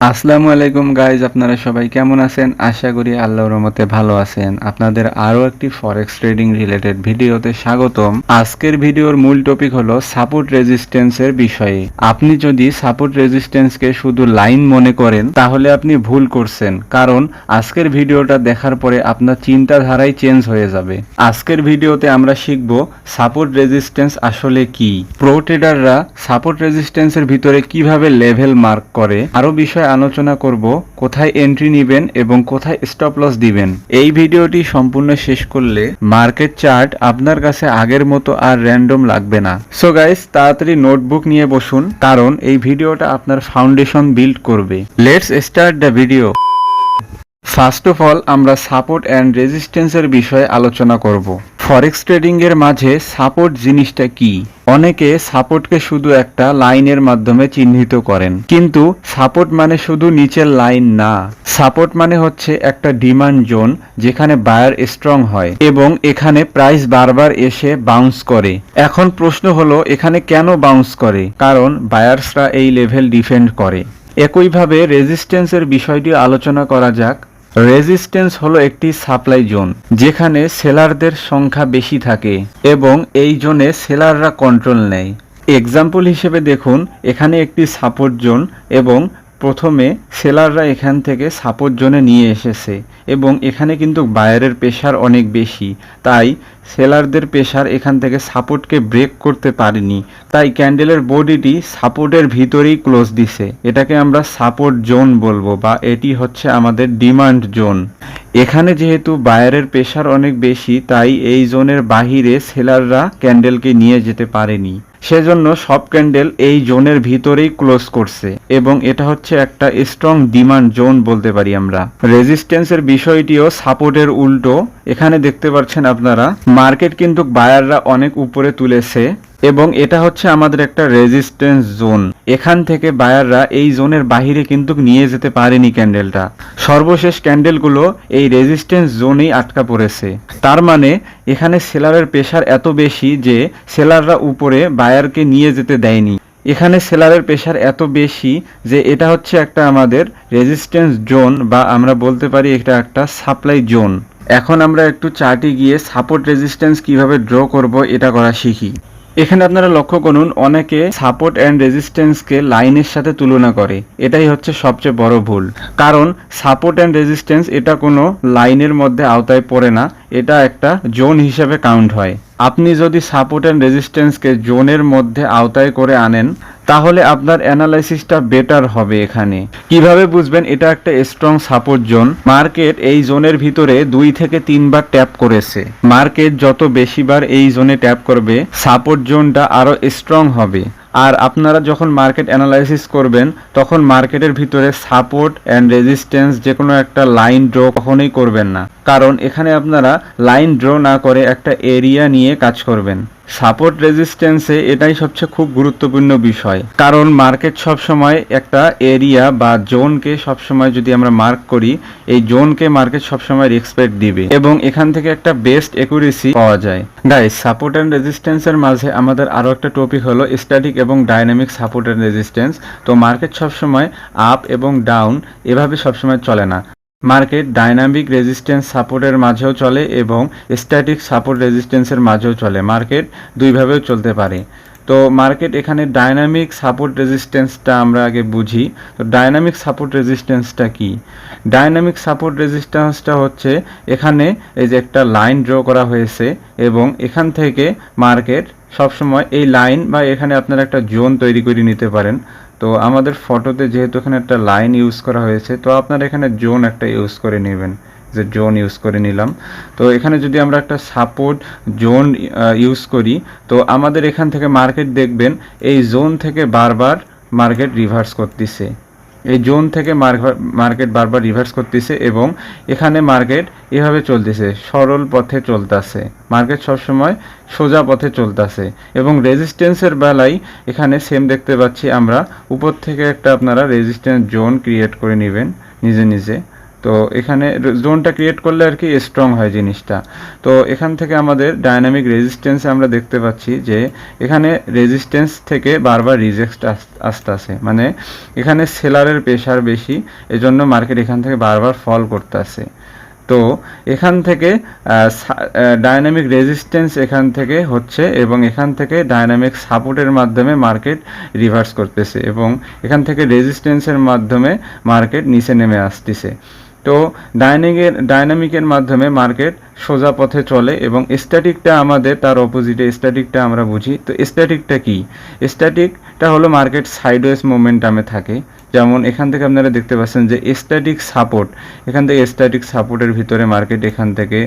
আসসালামু আলাইকুম গাইজ, আপনারা সবাই কেমন আছেন? আশা করি আল্লাহর রহমতে ভালো আছেন। আপনাদের আরও একটি ফরেক্স ট্রেডিং রিলেটেড ভিডিওতে স্বাগতম। আজকের ভিডিওর মূল টপিক হলো সাপোর্ট রেজিস্ট্যান্সের বিষয়ে। আপনি যদি সাপোর্ট রেজিস্ট্যান্সকে শুধু লাইন মনে করেন তাহলে আপনি ভুল করছেন, কারণ আজকের ভিডিওটা দেখার পরে আপনার চিন্তাধারাই চেঞ্জ হয়ে যাবে। আজকের ভিডিওতে আমরা শিখব সাপোর্ট রেজিস্ট্যান্স আসলে কি, প্রো ট্রেডাররা সাপোর্ট রেজিস্ট্যান্সের ভিতরে কিভাবে লেভেল মার্ক করে, আরো বিষয় আলোচনা করব, কোথায় এন্ট্রি নেবেন এবং কোথায় স্টপ লস দিবেন। এই ভিডিওটি সম্পূর্ণ শেষ করলে মার্কেট চার্ট আপনার কাছে আগের মতো আর র্যান্ডম লাগবে না। সো গাইস, তাড়াতাড়ি নোটবুক নিয়ে বসুন, কারণ এই ভিডিওটা আপনার ফাউন্ডেশন বিল্ড করবে। Let's start the video. First of all আমরা সাপোর্ট অ্যান্ড রেজিস্ট্যান্সের বিষয়ে আলোচনা করব। ফরেক্স ট্রেডিং এর মাঝে সাপোর্ট জিনিসটা কি? অনেকে সাপোর্টকে শুধু একটা লাইনের মাধ্যমে চিহ্নিত করেন, কিন্তু সাপোর্ট মানে শুধু নিচের লাইন না। সাপোর্ট মানে হচ্ছে একটা ডিমান্ড জোন যেখানে বায়ার স্ট্রং হয় এবং এখানে প্রাইস বারবার এসে বাউন্স করে। এখন প্রশ্ন হলো, এখানে কেন বাউন্স করে? কারণ বায়ার্সরা এই লেভেল ডিফেন্ড করে। একইভাবে রেজিস্ট্যান্সের বিষয়টি আলোচনা করা যাক। রেজিস্ট্যান্স হলো একটি সাপ্লাই জোন যেখানে সেলারদের সংখ্যা বেশি থাকে এবং এই জোনে সেলাররা কন্ট্রোল নেয়। এক্সাম্পল হিসেবে দেখুন, এখানে একটি সাপোর্ট জোন এবং প্রথমে সেলাররা এখান থেকে সাপোর্ট জোনে নিয়ে এসেছে এবং এখানে কিন্তু বায়ারের প্রেশার অনেক বেশি, তাই সেলারদের প্রেশার এখান থেকে সাপোর্টকে ব্রেক করতে পারেনি, তাই ক্যান্ডেলের বডিটি সাপোর্টের ভিতরেই ক্লোজ দিছে। এটাকে আমরা সাপোর্ট জোন বলবো, বা এটি হচ্ছে আমাদের ডিমান্ড জোন। এখানে যেহেতু বায়ারের প্রেশার অনেক বেশি, তাই এই জোনের বাহিরে সেলাররা ক্যান্ডেলকে নিয়ে যেতে পারেনি, সেজন্য সব ক্যান্ডেল এই জোনের ভিতরেই ক্লোজ করছে এবং এটা হচ্ছে একটা স্ট্রং ডিমান্ড জোন বলতে পারি আমরা। রেজিস্ট্যান্সের বিষয়টিও সাপোর্টের উল্টো। এখানে দেখতে পাচ্ছেন আপনারা, মার্কেট কিন্তু বায়াররা অনেক উপরে তুলেছে এবং এটা হচ্ছে আমাদের একটা রেজিস্ট্যান্স জোন। এখান থেকে বায়াররা এই জোনের বাহিরে কিন্তু নিয়ে যেতে পারেনি ক্যান্ডেলটা। সর্বশেষ ক্যান্ডেলগুলো এই রেজিস্ট্যান্স জোনেই আটকা পড়েছে। তার মানে এখানে সেলারের প্রেশার এত বেশি যে সেলাররা উপরে বায়ারকে নিয়ে যেতে দেয়নি। এখানে সেলারের প্রেশার এত বেশি যে এটা হচ্ছে একটা আমাদের রেজিস্ট্যান্স জোন, বা আমরা বলতে পারি এটা একটা সাপ্লাই জোন। এখন আমরা একটু চার্টে গিয়ে সাপোর্ট রেজিস্ট্যান্স কিভাবে ড্র করব এটা করা শিখি। এখানে আপনারা লক্ষ্য করুন, অনেকে সাপোর্ট অ্যান্ড রেজিস্ট্যান্সকে লাইনের সাথে তুলনা করে। এটাই হচ্ছে সবচেয়ে বড় ভুল, কারণ সাপোর্ট অ্যান্ড রেজিস্ট্যান্স এটা কোনো লাইনের মধ্যে আওতায় পড়ে না, এটা একটা জোন হিসেবে কাউন্ট হয়। আপনি যদি সাপোর্ট অ্যান্ড রেজিস্ট্যান্সকে জোনের মধ্যে আওতায় করে আনেন তাহলে আপনার অ্যানালাইসিসটা বেটার হবে। এখানে কিভাবে বুঝবেন এটা একটা স্ট্রং সাপোর্ট জোন? মার্কেট এই জোনের ভিতরে 2 থেকে 3 বার ট্যাপ করেছে। মার্কেট যত বেশিবার এই জোনে ট্যাপ করবে সাপোর্ট জোনটা আরো স্ট্রং হবে। আর আপনারা যখন মার্কেট অ্যানালাইসিস করবেন তখন মার্কেটের ভিতরে সাপোর্ট অ্যান্ড রেজিস্ট্যান্স যে কোনো একটা লাইন ড্র কখনোই করবেন না, কারণ এখানে আপনারা লাইন ড্র না করে একটা এরিয়া নিয়ে কাজ করবেন। সাপোর্ট রেজিস্ট্যান্সে এটাই সবচেয়ে খুব গুরুত্বপূর্ণ বিষয়, কারণ মার্কেট সবসময় একটা এরিয়া বা জোনকে সবসময় যদি আমরা মার্ক করি, এই জোনকে মার্কেট সবসময় রেসপেক্ট দিবে এবং এখান থেকে একটা বেস্ট অ্যাকুরেসি পাওয়া যায়। গাইস, সাপোর্ট অ্যান্ড রেজিস্ট্যান্সের মাঝে আমাদের আরও একটা টপিক হলো স্ট্যাটিক এবং ডাইনামিক সাপোর্ট অ্যান্ড রেজিস্ট্যান্স। তো মার্কেট সবসময় আপ এবং ডাউন এভাবে সবসময় চলে না। মার্কেট ডাইনামিক রেজিস্ট্যান্স সাপোর্টের মাঝেও চলে এবং স্ট্যাটিক সাপোর্ট রেজিস্ট্যান্সের মাঝেও চলে। মার্কেট দুইভাবেও চলতে পারে। তো মার্কেট এখানে ডাইনামিক সাপোর্ট রেজিস্ট্যান্সটা আমরা আগে বুঝি। তো ডাইনামিক সাপোর্ট রেজিস্ট্যান্সটা কি? ডাইনামিক সাপোর্ট রেজিস্ট্যান্সটা হচ্ছে এখানে এই যে একটা লাইন ড্র করা হয়েছে এবং এখান থেকে মার্কেট সবসময় এই লাইন বা এখানে আপনারা একটা জোন তৈরি করে নিতে পারেন। তো আমাদের ফটোতে যেহেতু এখানে একটা লাইন ইউজ করা হয়েছে, তো আপনারা এখানে জোন একটা ইউজ করে নেবেন, যে জোন ইউজ করে নিলাম। তো এখানে যদি আমরা একটা সাপোর্ট জোন ইউজ করি, তো আমাদের এখান থেকে মার্কেট দেখবেন এই জোন থেকে বারবার মার্কেট রিভার্স করতেছে। এই জোন থেকে মার্কেট বারবার রিভার্স করতেছে এবং এখানে মার্কেট এভাবে চলতেছে, সরল পথে চলতেছে। মার্কেট সবসময় সোজা পথে চলতেছে এবং রেজিস্ট্যান্সের বেলায় এখানে সেম দেখতে পাচ্ছি আমরা। উপর থেকে একটা আপনারা রেজিস্ট্যান্স জোন ক্রিয়েট করে নেবেন নিজে নিজে। তো এখানে জোনটা ক্রিয়েট করলে আর কি স্ট্রং হয় জিনিসটা। তো এখান থেকে আমাদের ডাইনামিক রেজিস্ট্যান্সে আমরা দেখতে পাচ্ছি যে এখানে রেজিস্ট্যান্স থেকে বারবার রিজেক্ট আসতেছে, মানে এখানে সেলারের প্রেশার বেশি, এজন্য মার্কেট এখান থেকে বারবার ফল করতেছে। তো এখান থেকে ডায়নামিক রেজিস্ট্যান্স এখান থেকে হচ্ছে এবং এখান থেকে ডায়নামিক সাপোর্টের মাধ্যমে মার্কেট রিভার্স করতেছে এবং এখান থেকে রেজিস্ট্যান্সের মাধ্যমে মার্কেট নিচে নেমে আসতেছে। তো ডায়নামিকের মাধ্যমে মার্কেট সোজা পথে চলে এবং স্ট্যাটিকটা আমাদের তার অপোজিটে, স্ট্যাটিকটা আমরা বুঝি। তো স্ট্যাটিকটা কি? স্ট্যাটিকটা হলো মার্কেট সাইডওয়েজ মোমেন্টামে থাকে। যেমন এখান থেকে আপনারা দেখতে পাচ্ছেন যে স্ট্যাটিক সাপোর্ট, এখান থেকে স্ট্যাটিক সাপোর্টের ভিতরে মার্কেট এখান থেকে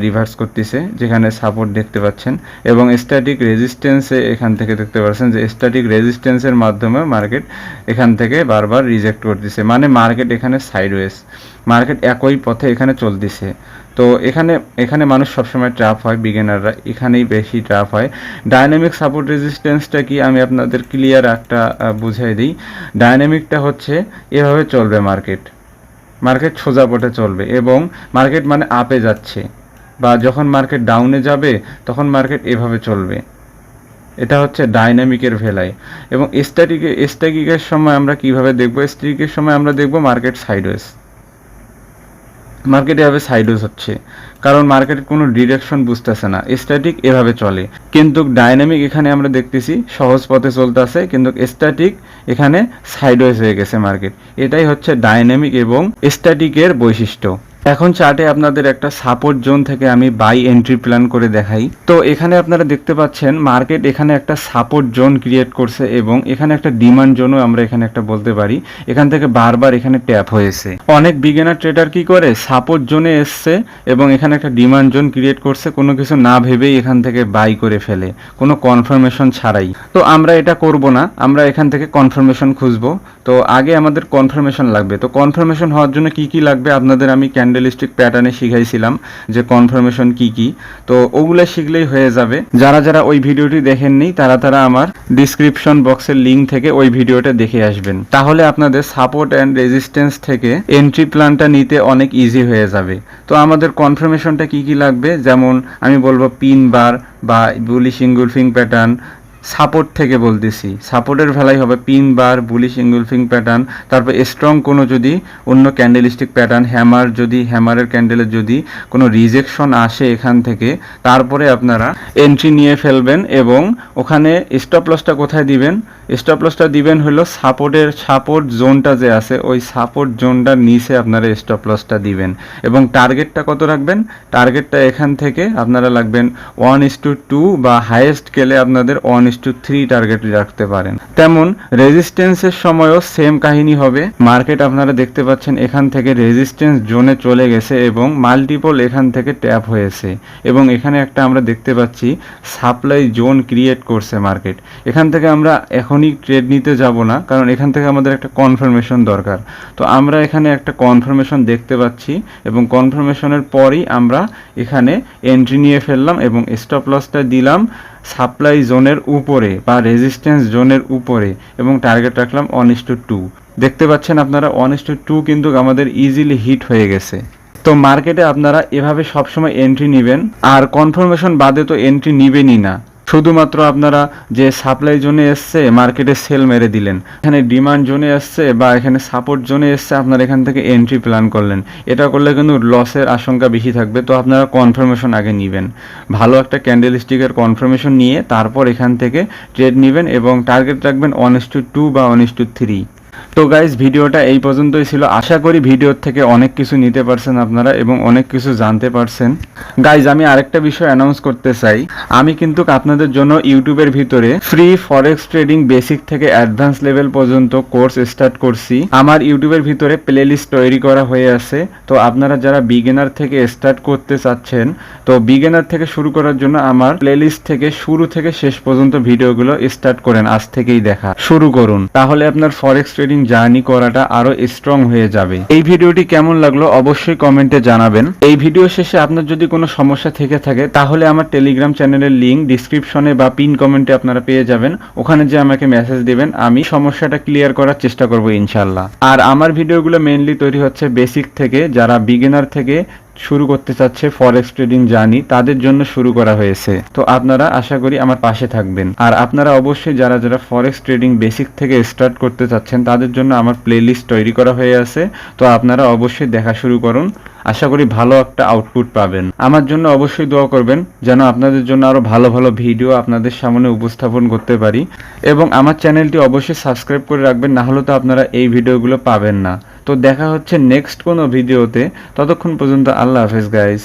রিভার্স করতেছে, যেখানে সাপোর্ট দেখতে পাচ্ছেন, এবং স্ট্যাটিক রেজিস্ট্যান্সে এখান থেকে দেখতে পাচ্ছেন যে স্ট্যাটিক রেজিস্ট্যান্সের মাধ্যমে মার্কেট এখান থেকে বারবার রিজেক্ট করতেছে, মানে মার্কেট এখানে সাইডওয়েজ, মার্কেট একই পথে এখানে চলতেছে। তো এখানে মানুষ সবসময় ট্র্যাপ হয়, বিগিনাররা এখানেই বেশি ট্র্যাপ হয়। ডায়নামিক সাপোর্ট রেজিস্ট্যান্সটা কি আমি আপনাদের ক্লিয়ার একটা বুঝাই দিই। ডায়নামিকটা হচ্ছে এভাবে চলবে, মার্কেট সোজা পথে চলবে এবং মার্কেট মানে আপে যাচ্ছে, বা যখন মার্কেট ডাউনে যাবে তখন মার্কেট এভাবে চলবে। এটা হচ্ছে ডাইনামিকের ভেলায়। এবং স্ট্যাটিকের সময় আমরা কিভাবে দেখব? স্ট্যাটিকের সময় আমরা দেখব মার্কেট সাইডওয়েজ, মার্কেট এভাবে সাইডওয়েজ হচ্ছে, কারণ মার্কেটের কোনো ডিরেকশন বুঝতেছে না, স্ট্যাটিক এভাবে চলে। কিন্তু ডাইনামিক এখানে আমরা দেখতেছি সহজ পথে চলতেছে, কিন্তু স্ট্যাটিক এখানে সাইডওয়েজ হয়ে গেছে মার্কেট। এটাই হচ্ছে ডাইনামিক এবং স্ট্যাটিকের বৈশিষ্ট্য। এখন চার্টে আপনাদের একটা সাপোর্ট জোন থেকে আমি বাই এন্ট্রি প্ল্যান করে দেখাই। তো এখানে আপনারা দেখতে পাচ্ছেন মার্কেট এখানে একটা সাপোর্ট জোন ক্রিয়েট করছে এবং এখানে একটা ডিমান্ড জোনও আমরা এখানে একটা বলতে পারি, এখান থেকে বারবার এখানে ট্যাপ হয়েছে। অনেক বিগিনার ট্রেডার কি করে, সাপোর্ট জোনে এসছে এবং এখানে একটা ডিমান্ড জোন ক্রিয়েট করছে, কোনো কিছু না ভেবেই এখান থেকে বাই করে ফেলে, কোনো কনফার্মেশন ছাড়াই। তো আমরা এটা করব না, আমরা এখান থেকে কনফার্মেশন খুঁজবো। তো আগে আমাদের কনফার্মেশন লাগবে। তো কনফার্মেশন হওয়ার জন্য কি কি লাগবে আপনাদের আমি ক্যান্ডেলস্টিক প্যাটার্নে শিখাইছিলাম যে কনফার্মেশন কি কি, তো ওগুলো শিখলেই হয়ে যাবে। যারা ওই ভিডিওটি দেখেননি তারা আমার ডিসক্রিপশন বক্সের লিঙ্ক থেকে ওই ভিডিওটা দেখে আসবেন, তাহলে আপনাদের সাপোর্ট অ্যান্ড রেজিস্ট্যান্স থেকে এন্ট্রি প্ল্যানটা নিতে অনেক ইজি হয়ে যাবে। তো আমাদের কনফার্মেশনটা কি কি লাগবে, যেমন আমি বলবো পিন বার বা বুলিশ ইনগুলফিং প্যাটার্ন। সাপোর্ট থেকে বলতেছি, সাপোর্টের ভ্যালাই হবে পিন বার, বুলিশ ইনগুলফিং প্যাটার্ন, তারপর স্ট্রং কোনো যদি অন্য ক্যান্ডেলিস্টিক প্যাটার্ন, হ্যামারের ক্যান্ডেলের যদি কোনো রিজেকশন আসে এখান থেকে, তারপরে আপনারা এন্ট্রি নিয়ে ফেলবেন এবং ওখানে স্টপ লসটা কোথায় দিবেন? স্টপ লসটা দিবেন হলো সাপোর্ট জোনটা যে আছে ওই সাপোর্ট জোনটার নিচে আপনারা স্টপ লসটা দিবেন এবং টার্গেটটা কত রাখবেন? টার্গেটটা এখান থেকে আপনারা রাখবেন 1:2 বা হাইয়েস্ট গেলে আপনাদের 1:3 টার্গেট রাখতে পারেন। তেমন রেজিস্ট্যান্সের সময়ও সেম কাহিনী হবে। মার্কেট আপনারা দেখতে পাচ্ছেন এখান থেকে রেজিস্ট্যান্স জোনে চলে গেছে এবং মাল্টিপল এখান থেকে ট্যাপ হয়েছে এবং এখানে একটা আমরা দেখতে পাচ্ছি সাপ্লাই জোন ক্রিয়েট করছে মার্কেট। এখান থেকে আমরা এখনই ট্রেড নিতে যাব না, কারণ এখান থেকে আমাদের একটা কনফার্মেশন দরকার। তো আমরা এখানে একটা কনফার্মেশন দেখতে পাচ্ছি এবং কনফার্মেশনের পরই আমরা এখানে এন্ট্রি নিয়ে ফেললাম এবং স্টপ লসটা দিলাম সাপ্লাই জোনের উপরে বা রেজিস্ট্যান্স জোনের উপরে এবং টার্গেট রাখলাম 1:2। দেখতে পাচ্ছেন আপনারা 1:2 কিন্তু আমাদের ইজিলি হিট হয়ে গেছে। তো মার্কেটে আপনারা এভাবে সবসময় এন্ট্রি নেবেন, আর কনফার্মেশন বাদে তো এন্ট্রি নেবেনই না। শুধুমাত্র আপনারা যে সাপ্লাই জোনে এসছে মার্কেটে সেল মেরে দিলেন, এখানে ডিমান্ড জোনে এসছে বা এখানে সাপোর্ট জোনে এসছে, আপনারা এখান থেকে এন্ট্রি প্ল্যান করলেন, এটা করলে কিন্তু লসের আশঙ্কা বেশি থাকবে। তো আপনারা কনফার্মেশন আগে নেবেন, ভালো একটা ক্যান্ডেলস্টিকের কনফার্মেশন নিয়ে তারপর এখান থেকে ট্রেড নেবেন এবং টার্গেট রাখবেন 1:2 বা 1:3। তো গাইজ ভিডিওটা এই পর্যন্তই ছিল। আশা করি ভিডিওর থেকে অনেক কিছু নিতে পারছেন আপনারা এবং অনেক কিছু জানতে পারছেন। গাইজ আমি আরেকটা বিষয় অ্যানাউন্স করতে চাই, আমি কিন্তু আপনাদের জন্য ইউটিউবের ভিতরে ফ্রি ফরেক্স ট্রেডিং বেসিক থেকে অ্যাডভান্স লেভেল পর্যন্ত কোর্স স্টার্ট করছি। আমার ইউটিউবের ভিতরে প্লেলিস্ট তৈরি করা হয়ে আছে। তো আপনারা যারা বিগিনার থেকে স্টার্ট করতে চাচ্ছেন, তো বিগিনার থেকে শুরু করার জন্য আমার প্লেলিস্ট থেকে শুরু থেকে শেষ পর্যন্ত ভিডিওগুলো স্টার্ট করেন, আজ থেকেই দেখা শুরু করুন, তাহলে আপনার ফরেক্স ট্রেডিং জার্নি করাটা আরো স্ট্রং হয়ে যাবে। এই ভিডিওটি কেমন লাগলো অবশ্যই কমেন্টে জানাবেন। এই ভিডিও শেষে আপনার যদি কোনো সমস্যা থেকে থাকে তাহলে আমার টেলিগ্রাম চ্যানেলের লিঙ্ক ডিসক্রিপশনে বা পিন কমেন্টে আপনারা পেয়ে যাবেন, ওখানে যে আমাকে মেসেজ দিবেন, আমি সমস্যাটা ক্লিয়ার করার চেষ্টা করব ইনশাল্লাহ। আর আমার ভিডিওগুলো মেইনলি তৈরি হচ্ছে বেসিক থেকে, যারা বিগিনার থেকে শুরু করতে চাচ্ছে ফরেক্স ট্রেডিং জার্নি তাদের জন্য শুরু করা হয়েছে। তো আপনারা আশা করি আমার পাশে থাকবেন। আর আপনারা অবশ্যই যারা যারা ফরেক্স ট্রেডিং বেসিক থেকে স্টার্ট করতে চাচ্ছেন তাদের জন্য আমার প্লেলিস্ট তৈরি করা হয়ে আছে, তো আপনারা অবশ্যই দেখা শুরু করুন। আশা করি ভালো একটা আউটপুট পাবেন। আমার জন্য অবশ্যই দোয়া করবেন যেন আপনাদের জন্য আরো ভালো ভালো ভিডিও আপনাদের সামনে উপস্থাপন করতে পারি, এবং আমার চ্যানেলটি অবশ্যই সাবস্ক্রাইব করে রাখবেন, না হলে তো আপনারা এই ভিডিওগুলো পাবেন না। তো দেখা হচ্ছে নেক্সট কোনো ভিডিওতে, ততক্ষণ পর্যন্ত আল্লাহ হাফেজ গাইস।